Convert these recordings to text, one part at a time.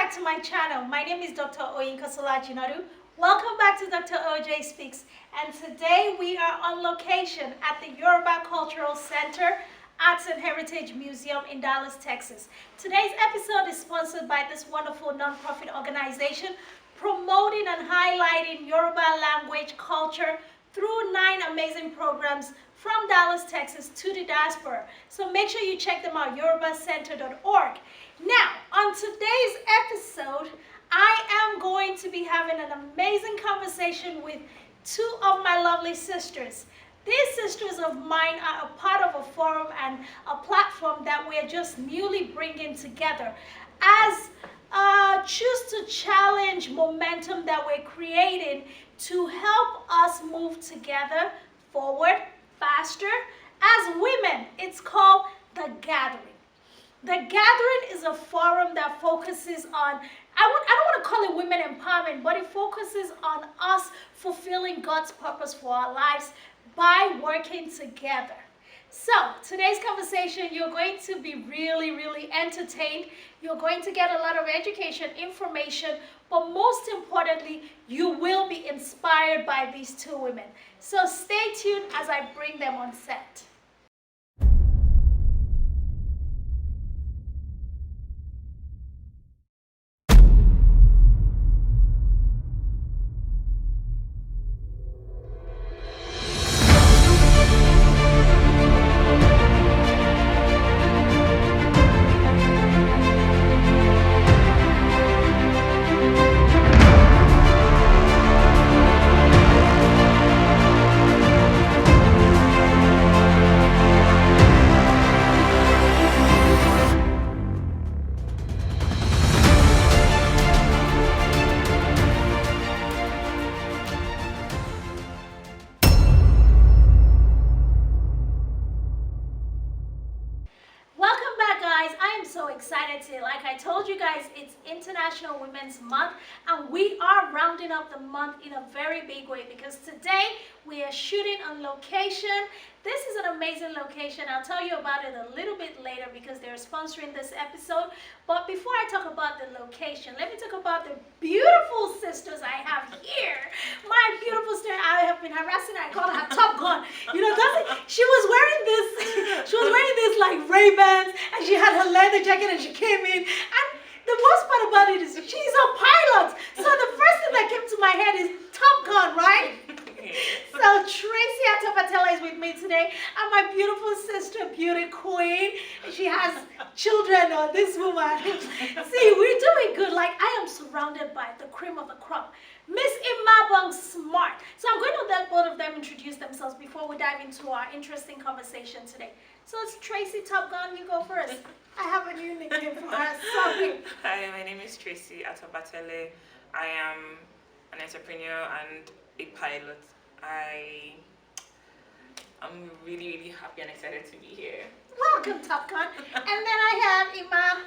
back to my channel. My name is Dr. Oyinka Solajinadu. Welcome back to Dr. OJ Speaks. And today we are on location at the Yoruba Cultural Center, Arts and Heritage Museum in Dallas, Texas. Today's episode is sponsored by this wonderful nonprofit organization promoting and highlighting Yoruba language culture through 9 amazing programs from Dallas, Texas to the diaspora. So make sure you check them out, yorubacenter.org. Now, on today's episode, I am going to be having an amazing conversation with 2 of my lovely sisters. These sisters of mine are a part of a forum and a platform that we're just newly bringing together as a Choose to Challenge momentum that we're creating to help us move together forward faster as women. It's called The Gathering. The Gathering is a forum that focuses on, I don't want to call it women empowerment, but it focuses on us fulfilling God's purpose for our lives by working together. So, today's conversation, you're going to be really entertained. You're going to get a lot of education, information, but most importantly, you will be inspired by these 2 women. So stay tuned as I bring them on set. So excited today. Like I told you guys, it's International Women's Month, and we are rounding up the month in a very big way because today we are shooting on location. This is an amazing location. I'll tell you about it a little bit later because they're sponsoring this episode. But before I talk about the location, let me talk about the beautiful sisters I have here. My beautiful sister, I have been harassing her. I call her Top Gun. You know, she was wearing this like Ray-Bans, and she had her leather jacket, and she came in. And the worst part about it is she's a pilot. So the first thing that came to my head is Top Gun, right? So Tracy Atopatela is with me today, and my beautiful sister, Beauty Queen. She has children, this woman. See, we're doing good. Like, I am surrounded by the cream of the crop. Miss Imabong Smart. So I'm going to let both of them introduce themselves before we dive into our interesting conversation today. So it's Tracy Top Gun, you go first. I have a new nickname for her. Sorry. Hi, my name is Tracy Atobatele. I am an entrepreneur and a pilot. I'm really happy and excited to be here. Welcome, Top Gun. And then I have Ima.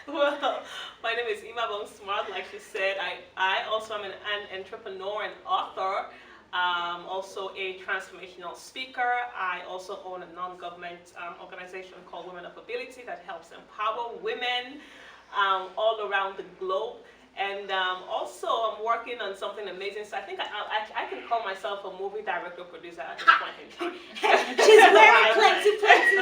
Well, my name is Imabong Smart. Like she said, I also am an entrepreneur and author. Also a transformational speaker. I also own a non-government organization called Women of Ability that helps empower women all around the globe. And also, I'm working on something amazing. So I think I can call myself a movie director, producer at this point in time. She's wearing plenty hats.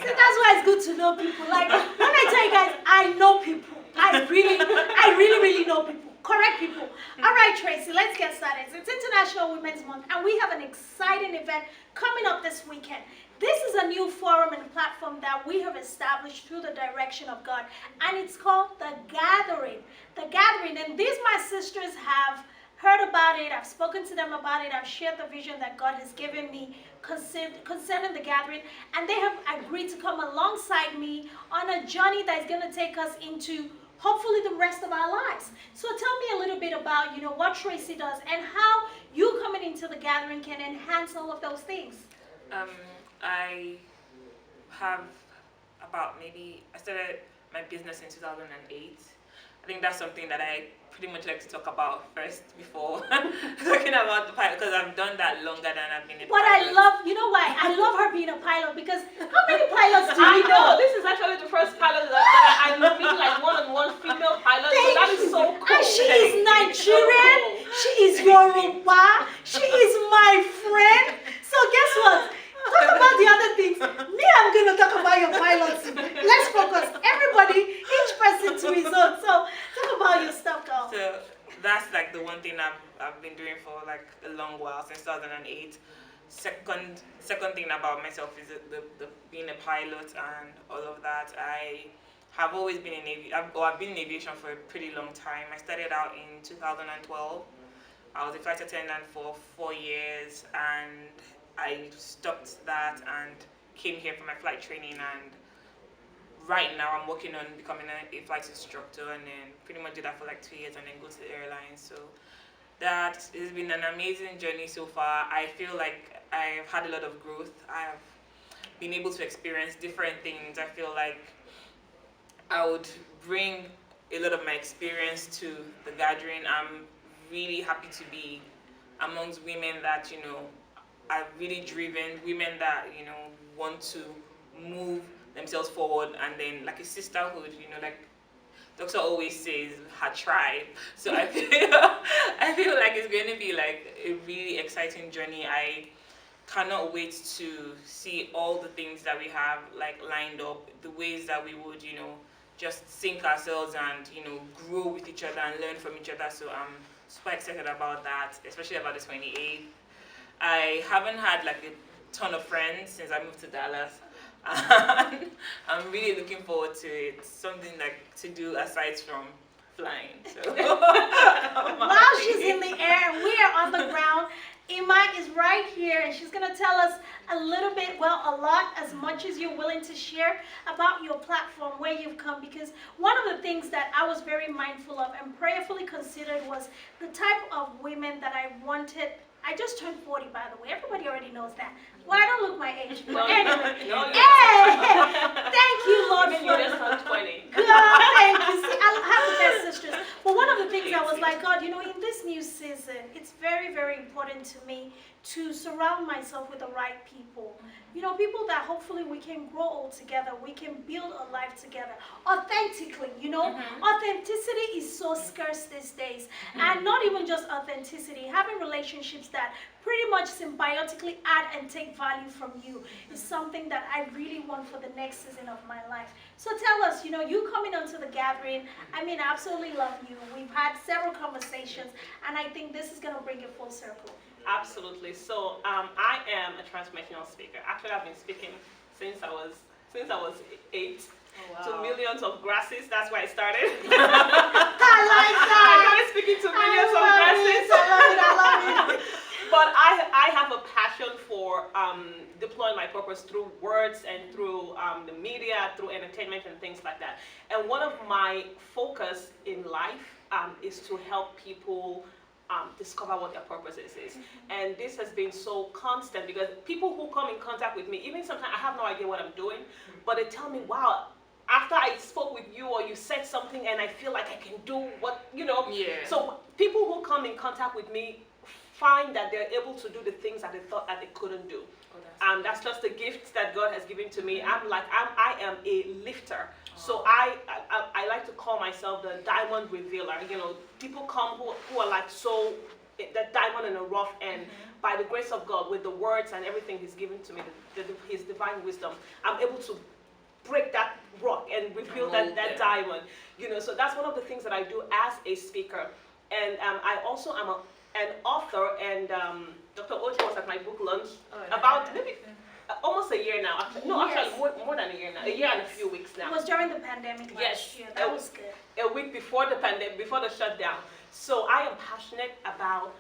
So that's why it's good to know people. Like, when I tell you guys, I know people. I really know people. Correct people. All right, Tracy, let's get started. It's International Women's Month, and we have an exciting event coming up this weekend. This is a new forum and platform that we have established through the direction of God, and it's called The Gathering. The Gathering, and these my sisters have heard about it. I've spoken to them about it. I've shared the vision that God has given me concerning The Gathering, and they have agreed to come alongside me on a journey that is going to take us into hopefully the rest of our lives. So tell me a little bit about, what Tracy does and how you coming into The Gathering can enhance all of those things. I have I started my business in 2008. I think that's something that I pretty much like to talk about first before talking about the pilot, because I've done that longer than I've been a pilot. I love, you know why? I love her being a pilot because how many pilots do we know? This is actually the first pilot that I know, meeting like one-on-one female that's like the one thing I've been doing for like a long while, since 2008. Second thing about myself is the being a pilot and all of that. I have always been in I've been in aviation for a pretty long time. I started out in 2012. I was a flight attendant for 4 years, and I stopped that and came here for my flight training. And right now I'm working on becoming a flight instructor, and then pretty much do that for like 2 years and then go to the airlines. So that has been an amazing journey so far. I feel like I've had a lot of growth. I have been able to experience different things. I feel like I would bring a lot of my experience to the gathering. I'm really happy to be amongst women that, are really driven, women that, want to move themselves forward, and then like a sisterhood, like Doctor always says, her tribe. So I feel I feel like it's going to be like a really exciting journey. I cannot wait to see all the things that we have like lined up, the ways that we would, just sync ourselves and, grow with each other and learn from each other. So I'm super excited about that, especially about the 28th. I haven't had like a ton of friends since I moved to Dallas. And I'm really looking forward to it. Something like to do aside from flying. So While she's in the air, we are on the ground. Ima is right here, and she's going to tell us a little bit, well, a lot, as much as you're willing to share about your platform, where you've come. Because one of the things that I was very mindful of and prayerfully considered was the type of women that I wanted. I just turned 40, by the way. Everybody already knows that. Well, I don't look my age, but anyway. Hey! Thank you, Lord, Even you just turned 20. God, thank you. See, I have the best sisters. But one of the things I was like, God, in this new season, it's very, very important to me to surround myself with the right people. People that hopefully we can grow old together, we can build a life together authentically. Authenticity is so scarce these days. And not even just authenticity, having relationships that pretty much symbiotically add and take value from you is something that I really want for the next season of my life. So tell us, you coming onto the gathering, I absolutely love you. We've had several conversations, and I think this is going to bring it full circle. Absolutely. So I am a transformational speaker. Actually, I've been speaking since I was 8. Oh, To millions of grasses. That's where I started. I like that. I started speaking to millions of grasses. I love it. But I have a passion for deploying my purpose through words and through the media, through entertainment and things like that. And one of my focus in life is to help people discover what their purpose is. And this has been so constant because people who come in contact with me, even sometimes I have no idea what I'm doing, but they tell me, wow, after I spoke with you or you said something and I feel like I can do what, Yeah. So people who come in contact with me find that they're able to do the things that they thought that they couldn't do. That's just a gift that God has given to me. I am a lifter. So I like to call myself the diamond revealer. People come who are like so, that diamond in the rough, and by the grace of God, with the words and everything He's given to me, His divine wisdom, I'm able to break that rock and reveal that diamond. So that's one of the things that I do as a speaker. And I also am an author, and Dr. Oji was at my book launch about maybe almost a year now. Actually more than a year now. A year and a few weeks now. It was during the pandemic last year. That was good. A week before the pandemic, before the shutdown. So I am passionate about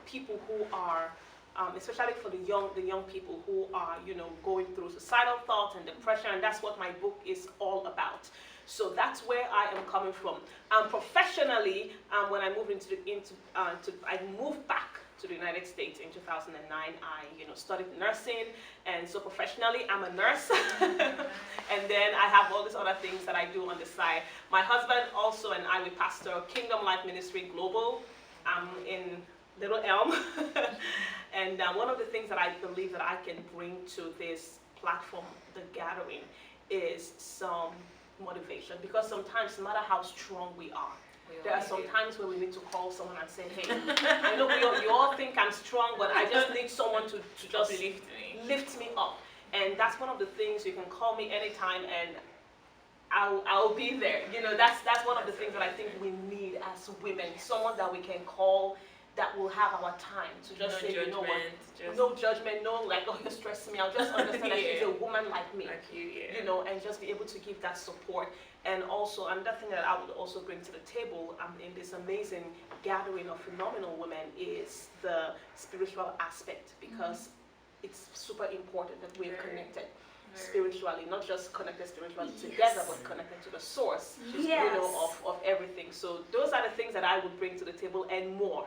people who are, especially for the young people who are, going through suicidal thoughts and depression, and that's what my book is all about. So that's where I am coming from. Professionally, when I moved I moved back to the United States in 2009. I, studied nursing, and so professionally, I'm a nurse. And then I have all these other things that I do on the side. My husband also and I, we pastor Kingdom Life Ministry Global in Little Elm. And one of the things that I believe that I can bring to this platform, the gathering, is some motivation. Because sometimes, no matter how strong we are, there are some times where we need to call someone and say, hey, I know you all think I'm strong, but I just need someone to just lift me up. And that's one of the things. You can call me anytime, and I'll be there. You know, that's one of the things that I think we need as women. Someone that we can call, that will have our time to just say, you know what, no judgment, no like, oh, you're stressing me. I'll just understand that she's a woman like me. Like you know, and just be able to give that support. And also, another thing that I would also bring to the table in this amazing gathering of phenomenal women is the spiritual aspect, because it's super important that we're connected spiritually, not just connected spiritually together, but connected to the source, you know, of everything. So those are the things that I would bring to the table and more.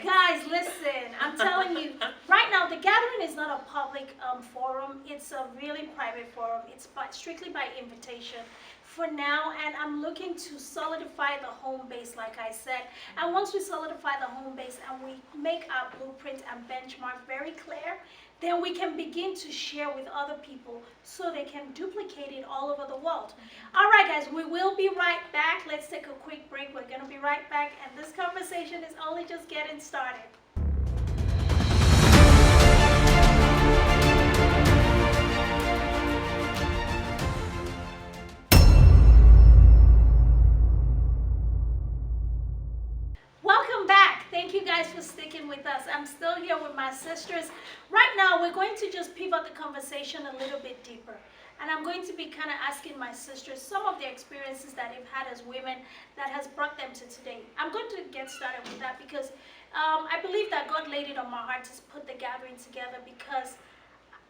Guys, listen, I'm telling you, right now the gathering is not a public forum. It's a really private forum. It's strictly by invitation for now, and I'm looking to solidify the home base, like I said. And once we solidify the home base and we make our blueprint and benchmark very clear, then we can begin to share with other people so they can duplicate it all over the world. All right, guys, we will be right back. Let's take a quick break. We're going to be right back, and this conversation is only just getting started. Welcome back. Thank you guys for sticking with us. I'm still here with my sisters. Right now, we're going to just pivot the conversation a little bit deeper. And I'm going to be kind of asking my sisters some of the experiences that they've had as women that has brought them to today. I'm going to get started with that because I believe that God laid it on my heart to put the gathering together, because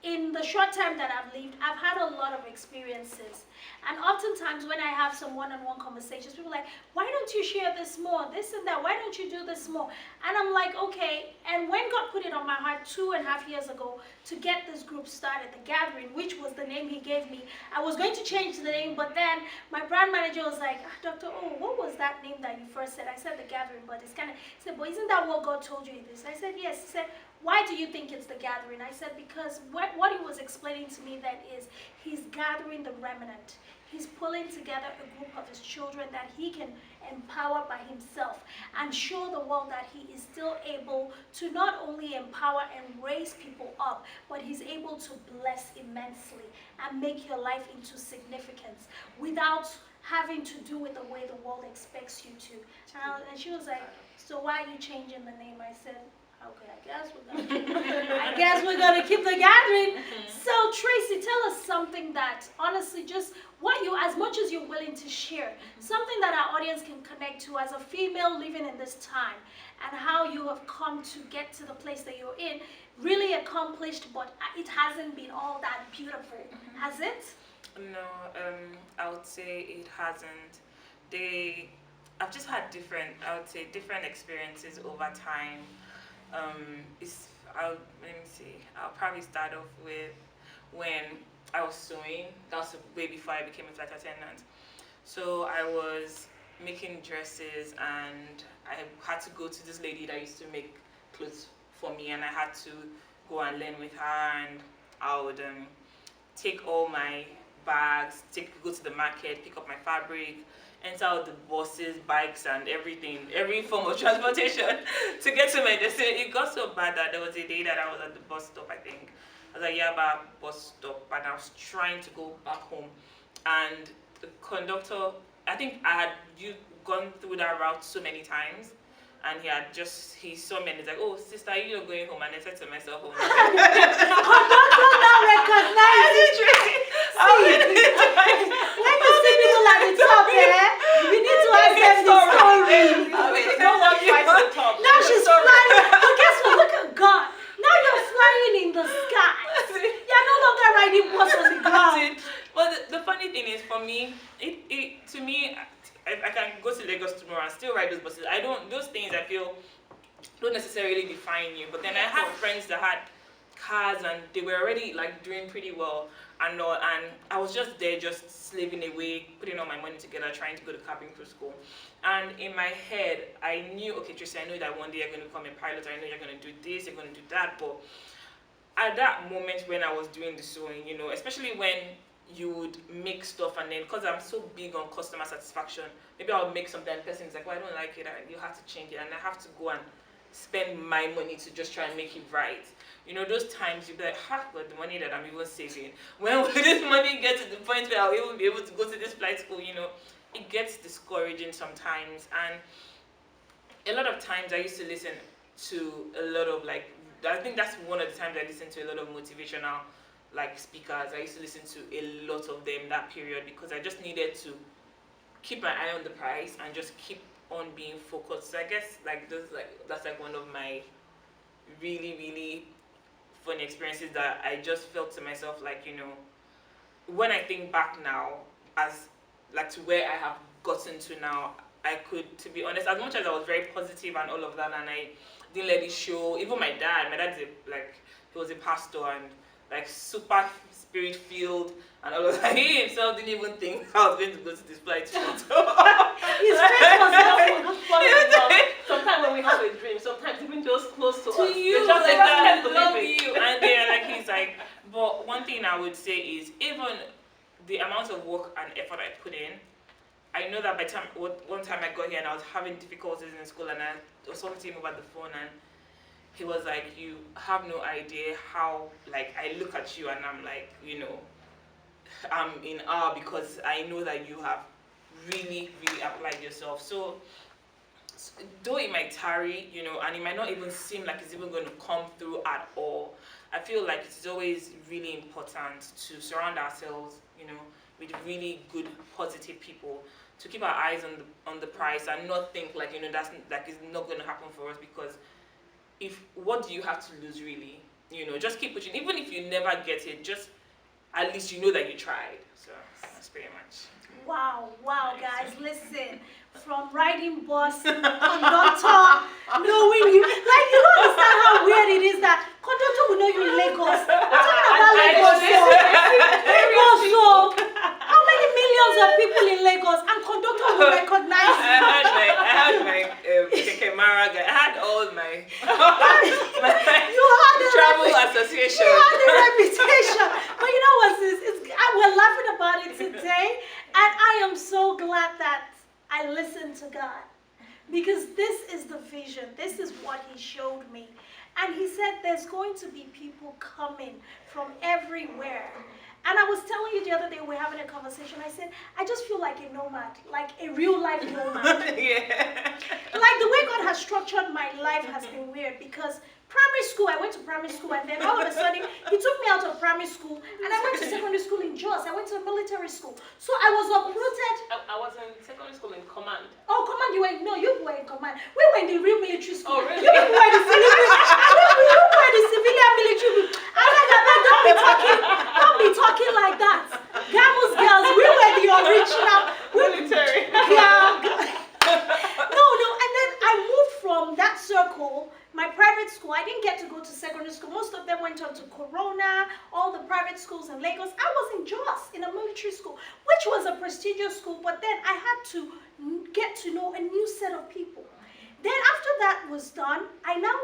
in the short time that I've lived, I've had a lot of experiences. And oftentimes when I have some one-on-one conversations, people are like, why don't you share this more, this and that, why don't you do this more? And I'm like, okay. And when God put it on my heart 2.5 years ago to get this group started, the gathering, which was the name he gave me, I was going to change the name, but then my brand manager was like, Dr. O, what was that name that you first said? I said the gathering, but it's kind of, he said, but isn't that what God told you it is? I said, yes. He said, why do you think it's the gathering? I said, because what he was explaining to me then is he's gathering the remnant. He's pulling together a group of his children that he can empower by himself and show the world that he is still able to not only empower and raise people up, but he's able to bless immensely and make your life into significance without having to do it the way the world expects you to. And she was like, so why are you changing the name? I said, okay, I guess we're gonna keep the gathering. So Tracy, tell us something that honestly, just what you, as much as you're willing to share, something that our audience can connect to as a female living in this time, and how you have come to get to the place that you're in, really accomplished, but it hasn't been all that beautiful, has it? No, I would say it hasn't. I've just had different experiences over time. Let me see. I'll probably start off with when I was sewing. That was way before I became a flight attendant. So I was making dresses, and I had to go to this lady that used to make clothes for me, and I had to go and learn with her, and I would take all my bags, go to the market, pick up my fabric, enter out the buses, bikes, and everything, every form of transportation to get to my destination. It got so bad that there was a day that I was at the bus stop, I think. I was at Yaba bus stop, and I was trying to go back home. And the conductor, I think I had gone through that route so many times, and he saw me and he's like, oh, sister, you're going home. And I said to myself, oh, Conductor now recognizes Tracy. Let me see people at the top there. We need to ask them the story. No one tries to talk. Now she's flying. But guess what? Look at God. Now you're flying in the sky. You're no longer riding bus on the ground. But the funny thing is, for me, to me, I can go to Lagos tomorrow and still ride those buses. Those things I feel don't necessarily define you. But then I had friends that had cars, and they were already like doing pretty well and all, and I was just there, just slaving away, putting all my money together, trying to go to cabin crew school. And in my head, I knew, okay, Tracy, I know that one day you're going to become a pilot. I know you're going to do this, you're going to do that. But at that moment when I was doing the sewing, especially when you would make stuff, and then because I'm so big on customer satisfaction, maybe I'll make something and the person is like, well, I don't like it, and you have to change it, and I have to go and spend my money to just try and make it right. You know, those times you'll be like, but the money that I'm even saving, when will this money get to the point where I'll even be able to go to this flight school? You know, it gets discouraging sometimes. And a lot of times I used to listen to a lot of like, I think that's one of the times I listened to a lot of motivational like speakers. I used to listen to a lot of them that period because I just needed to keep my eye on the prize and just keep on being focused. So I guess that's like one of my really, really funny experiences that I just felt to myself like, you know, when I think back now as like to where I have gotten to now, I could, to be honest, as much as I was very positive and all of that, and I didn't let it show. Even my dad's he was a pastor and like super spirit filled and all of that. He himself didn't even think I was going to go to this flight school. His face was Funny, sometimes when we have a dream, sometimes even those close to us, you, they just like, can't I love believe it. you, and they're like, he's like. But one thing I would say is even the amount of work and effort I put in. I know that by the time one time I got here and I was having difficulties in school and I was talking to him over the phone and he was like, you have no idea how, like, I look at you and I'm like, you know, I'm in awe because I know that you have really, really applied yourself. So though it might tarry, you know, and it might not even seem like it's even going to come through at all, I feel like it's always really important to surround ourselves, you know, with really good, positive people, to keep our eyes on the prize and not think like, you know, that's like it's not going to happen for us, because if what do you have to lose really, you know, just keep pushing. Even if you never get it, just at least you know that you tried. So that's pretty much. Wow, guys, listen. From riding bus, conductor, knowing you. Like, you don't understand how weird it is that conductor will know you in Lagos. We're talking about Lagos, so how many millions of people in Lagos and conductor will recognize you? I had my Keke Mara guy. I had all my You had the travel association. You had the reputation. But you know what, sis? We're laughing about it today, and I am so glad that I listened to God, because this is the vision. This is what He showed me. And He said there's going to be people coming from everywhere. And I was telling you the other day, we were having a conversation, I said, I just feel like a nomad, like a real life nomad. Yeah. Like the way God has structured my life has been weird, because primary school, I went to primary school, and then all of a sudden, He took me out of primary school, and I went to secondary school in Jos. I went to a military school. So I was uprooted. I was in secondary school in command. Oh, command, you were in command. We were in the real military school. Oh, really? You people were the civilian. You were the civilian military. I was like, don't be talking like that. Gamus girls, we were the original. Military. Yeah. No, and then I moved from that circle, my private school. I didn't get to go to secondary school. Most of them went on to Corona, all the private schools in Lagos. I was in Jos, in a military school, which was a prestigious school, but then I had to get to know a new set of people. Then after that was done, I now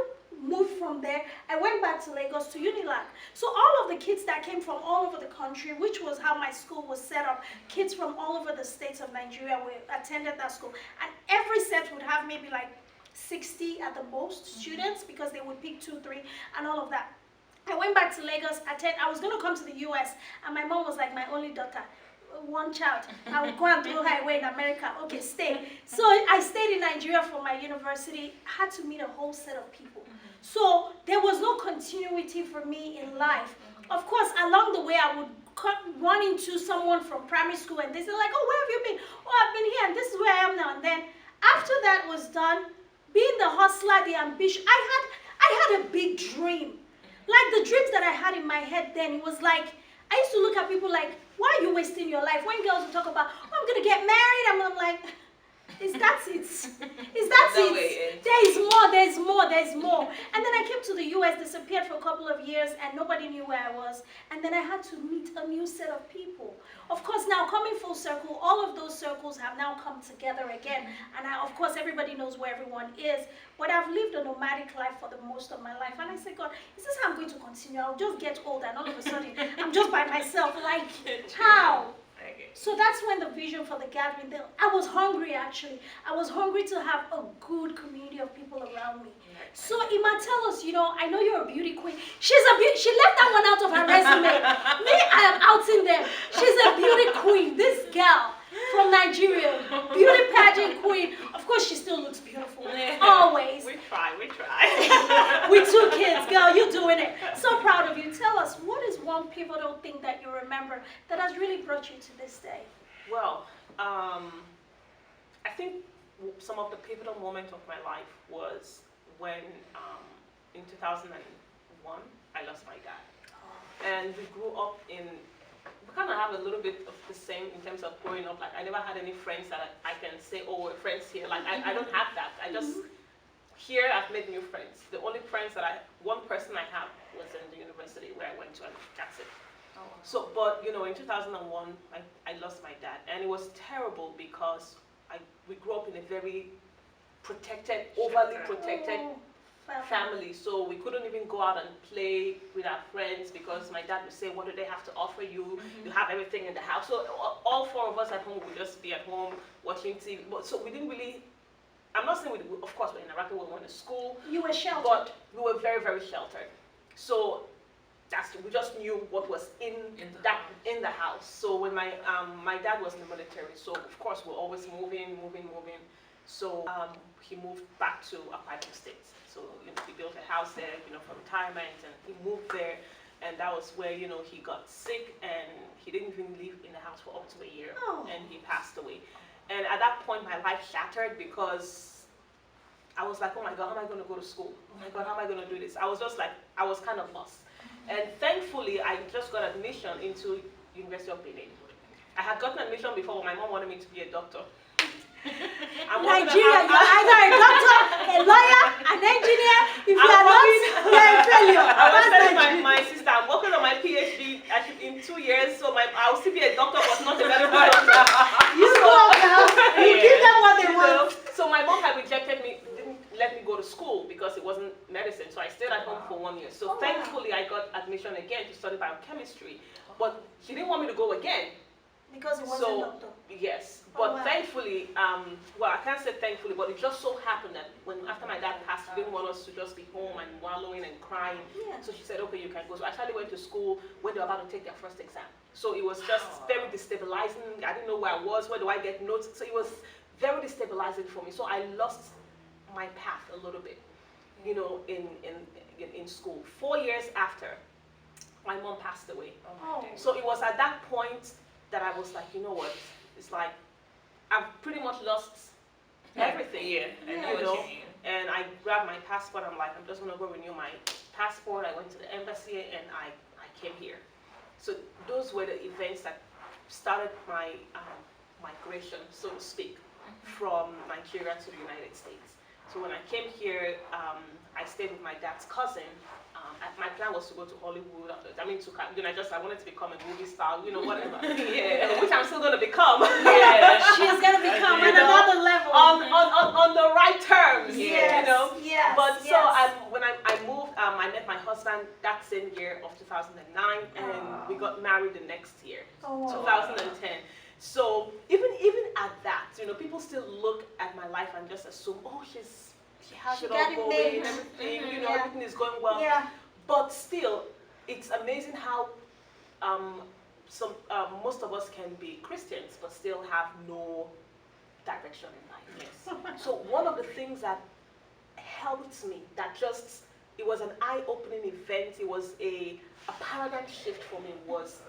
moved from there. I went back to Lagos, to Unilag. So all of the kids that came from all over the country, which was how my school was set up, kids from all over the states of Nigeria attended that school. And every set would have maybe like 60 at the most students, because they would pick 2, 3, and all of that. I went back to Lagos. I was going to come to the US, and my mom was like, my only daughter, one child, I would go and throw her away in America. Okay, stay. So I stayed in Nigeria for my university. Had to meet a whole set of people. So there was no continuity for me in life. Of course, along the way, I would run into someone from primary school, and they said like, oh, where have you been? Oh, I've been here, and this is where I am now. And then after that was done, being the hustler, the ambition, I had a big dream. Like the dreams that I had in my head then, it was like, I used to look at people like, why are you wasting your life? When girls would talk about, oh, I'm going to get married, I'm like, is that it? Is that it? There's more. And then I came to the US, disappeared for a couple of years, and nobody knew where I was. And then I had to meet a new set of people. Of course, now coming full circle, all of those circles have now come together again. And of course, everybody knows where everyone is. But I've lived a nomadic life for the most of my life. And I said, God, is this how I'm going to continue? I'll just get old, and all of a sudden, I'm just by myself. Like, how? Okay. So that's when the vision for the gathering, I was hungry actually. I was hungry to have a good community of people around me. So Ima, tell us, I know you're a beauty queen. She left that one out of her resume. Me, I am outing them. She's a beauty queen. This girl from Nigeria, beauty pageant queen. Of course, she still looks beautiful. Always. We try. With 2 kids, girl, you're doing it. So proud of you. Tell us, what is one pivotal thing that you remember that has really brought you to this day? Well, I think some of the pivotal moments of my life was when, in 2001, I lost my dad. And we grew up we kind of have a little bit of the same in terms of growing up. Like, I never had any friends that I can say, oh, we're friends here. Like, I don't have that. I just, here I've made new friends. The only friends one person I have was in the university where I went to, and that's it. So, but, in 2001, I lost my dad. And it was terrible because we grew up in a very protected, overly protected family. So we couldn't even go out and play with our friends because my dad would say, what do they have to offer you? You have everything in the house. So all 4 of us at home would just be at home watching TV. But so we didn't really, I'm not saying, of course, we interacted, we went to school. You were sheltered. But we were very, very sheltered. So we just knew what was in the house. So when my dad was in the military, so of course we're always moving. So he moved back to Akwa State. So he built a house there, for retirement, and he moved there, and that was where he got sick, and he didn't even live in the house for up to a year, and he passed away. And at that point, my life shattered because I was like, oh my God, how am I going to go to school? Oh my God, how am I going to do this? I was just like, I was kind of lost. And thankfully, I just got admission into University of Benin. I had gotten admission before, but my mom wanted me to be a doctor. Nigeria, you're either a doctor, a lawyer, an engineer. If you are not, you're a failure. I was telling my sister, I'm working on my PhD in 2 years, so I'll still be a doctor, but not a medical doctor. You go, girl. You give them what they want. So my mom had rejected me, didn't let me go to school because it wasn't medicine. So I stayed at home for 1 year. So thankfully, I got admission again to study biochemistry, but she didn't want me to go again. Because it wasn't doctor. Yes, but thankfully, well, I can't say thankfully, but it just so happened that after my dad passed, she didn't want us to just be home and wallowing and crying. Yeah. So she said, okay, you can go. So I actually went to school when they were about to take their first exam. So it was just very destabilizing. I didn't know where I was. Where do I get notes? So it was very destabilizing for me. So I lost my path a little bit, in school. 4 years after, my mom passed away. So it was at that point that I was like, you know what? It's like I've pretty much lost everything. Yeah, I know what you mean. And I grabbed my passport. I'm like, I'm just gonna go renew my passport. I went to the embassy and I came here. So those were the events that started my migration, so to speak, from Nigeria to the United States. So when I came here, I stayed with my dad's cousin. My plan was to go to Hollywood. I wanted to become a movie star, whatever. Which I'm still going to become. Yeah, she's going to become on another level. On the right terms, Yes, yes, But yes. so when I moved, I met my husband that same year of 2009, and we got married the next year, 2010. So even at that, people still look at my life and just assume, oh, she has it all going, everything, everything is going well. Yeah. But still, it's amazing how most of us can be Christians but still have no direction in life. Yes. So one of the things that helped me, it was an eye-opening event, it was a paradigm shift for me, was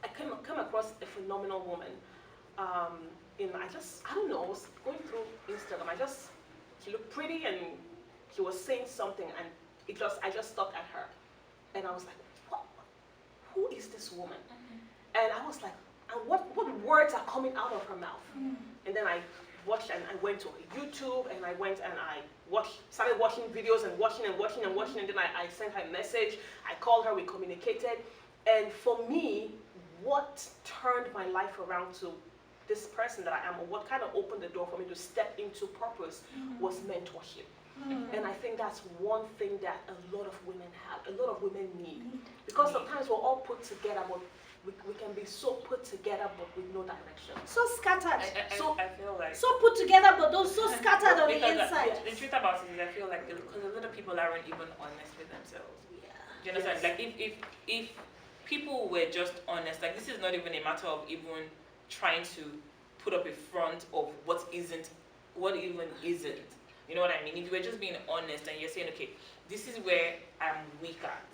I came across a phenomenal woman. I don't know, I was going through Instagram. She looked pretty and she was saying something, and I just stuck at her. And I was like, who is this woman? And I was like, and what words are coming out of her mouth? And then I watched, and I went to YouTube, and I went and started watching videos and watching, and then I sent her a message. I called her, we communicated. And for me, what turned my life around to this person that I am, or what kind of opened the door for me to step into purpose, was mentorship. And I think that's one thing that a lot of women have, a lot of women need. Because sometimes we're all put together, but we can be so put together but with no direction. So scattered. I feel like So put together, but those so scattered on the because inside. the truth about it is I feel like because a lot of people aren't even honest with themselves. Yeah. Do you understand? Like if people were just honest, like this is not even a matter of even trying to put up a front of what even isn't. You know what I mean? If you were just being honest and you're saying, okay, this is where I'm weak at,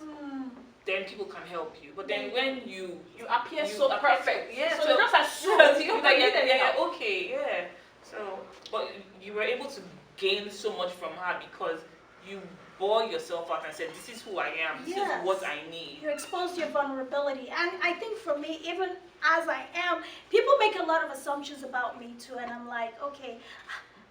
then people can help you. But then when you appear so perfect, yeah, so they just assume that you're okay, yeah. So, but you were able to gain so much from her because you bore yourself out and said, this is who I am, this is what I need. You exposed your vulnerability. And I think for me, even as I am, people make a lot of assumptions about me too. And I'm like, okay,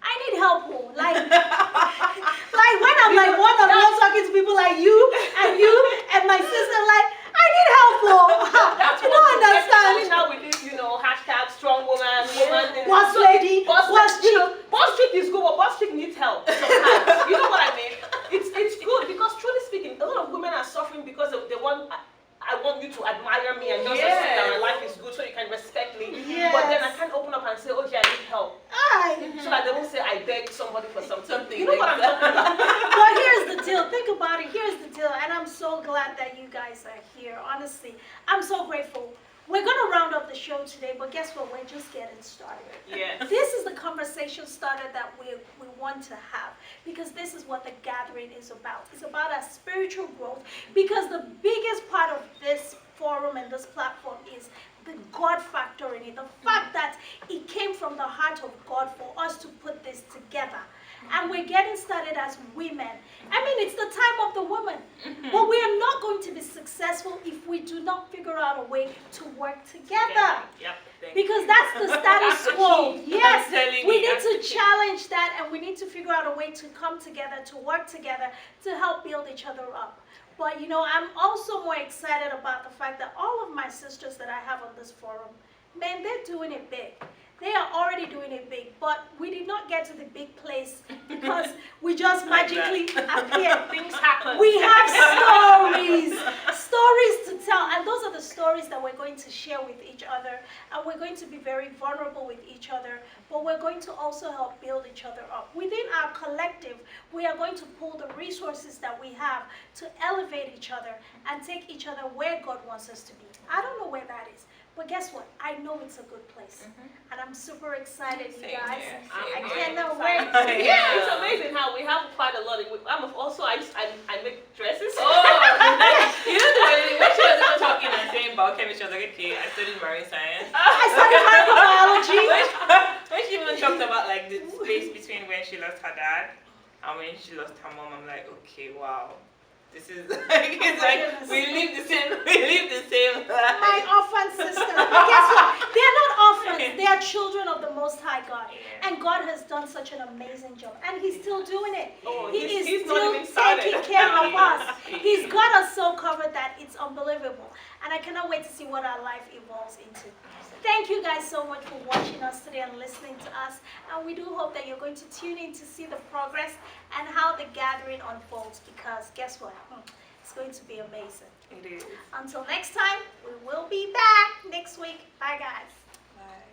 I need help. Like when I'm like one-on-one talking to people like you and my sister, like, I need help. You don't understand. Now with this, hashtag strong woman, Boss lady, boss chick. Boss chick is good, but boss chick needs help sometimes. You know what I mean? It's good because truly speaking, a lot of women are suffering because they want. I want you to admire me and just say that my life is good so you can respect me. Yes. But then I can't open up and say, oh yeah, I need help. So that they won't say I begged somebody for something. You know what I'm talking about? But here's the deal. Think about it. Here's the deal. And I'm so glad that you guys are here. Honestly, I'm so grateful. We're going to round up the show today, but guess what? We're just getting started. Yes. This is the conversation starter that we want to have because this is what the gathering is about. It's about our spiritual growth because the biggest part of this forum and this platform is the God factor in it. The fact that it came from the heart of God for us to put this together. And we're getting started as women. I mean, it's the time of the woman. But we are not going to be successful if we do not figure out a way to work together. Yep. Because that's the status quo. Yes, we need to key. challenge that and we need to figure out a way to come together, to work together, to help build each other up. But I'm also more excited about the fact that all of my sisters that I have on this forum, man, they're doing it big. They are already doing it big, but we did not get to the big place because we just magically appeared. Things happen. We have stories to tell, and those are the stories that we're going to share with each other, and we're going to be very vulnerable with each other, but we're going to also help build each other up. Within our collective, we are going to pull the resources that we have to elevate each other and take each other where God wants us to be. I don't know where that is. But guess what? I know it's a good place. And I'm super excited, you guys. I cannot wait. Yeah, it's amazing how we have quite a lot. I make dresses. Oh, you know when she was even talking and saying biochemistry, she was like, okay, I studied marine science. I studied microbiology. When she even talked about like the space between when she lost her dad and when she lost her mom, I'm like, okay, wow. This is like, it's like we live the same life. My orphan sisters. But guess what? They are not orphans. They are children of the Most High God. Yeah. And God has done such an amazing job. And He's still doing it. Oh, He is he's still not even started. taking care of us. He's got us so covered that it's unbelievable. And I cannot wait to see what our life evolves into. Thank you guys so much for watching us today and listening to us. And we do hope that you're going to tune in to see the progress and how the gathering unfolds because guess what? It's going to be amazing. It is. Until next time, we will be back next week. Bye, guys. Bye.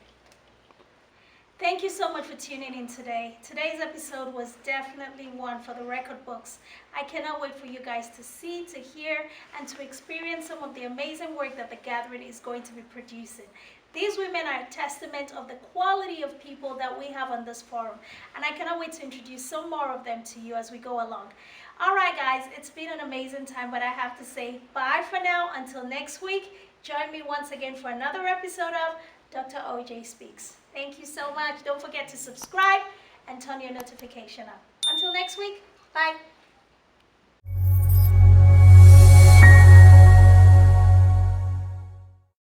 Thank you so much for tuning in today. Today's episode was definitely one for the record books. I cannot wait for you guys to see, to hear, and to experience some of the amazing work that the gathering is going to be producing. These women are a testament of the quality of people that we have on this forum, and I cannot wait to introduce some more of them to you as we go along. All right, guys, it's been an amazing time, but I have to say bye for now. Until next week, join me once again for another episode of Dr. OJ Speaks. Thank you so much. Don't forget to subscribe and turn your notification on. Until next week, bye.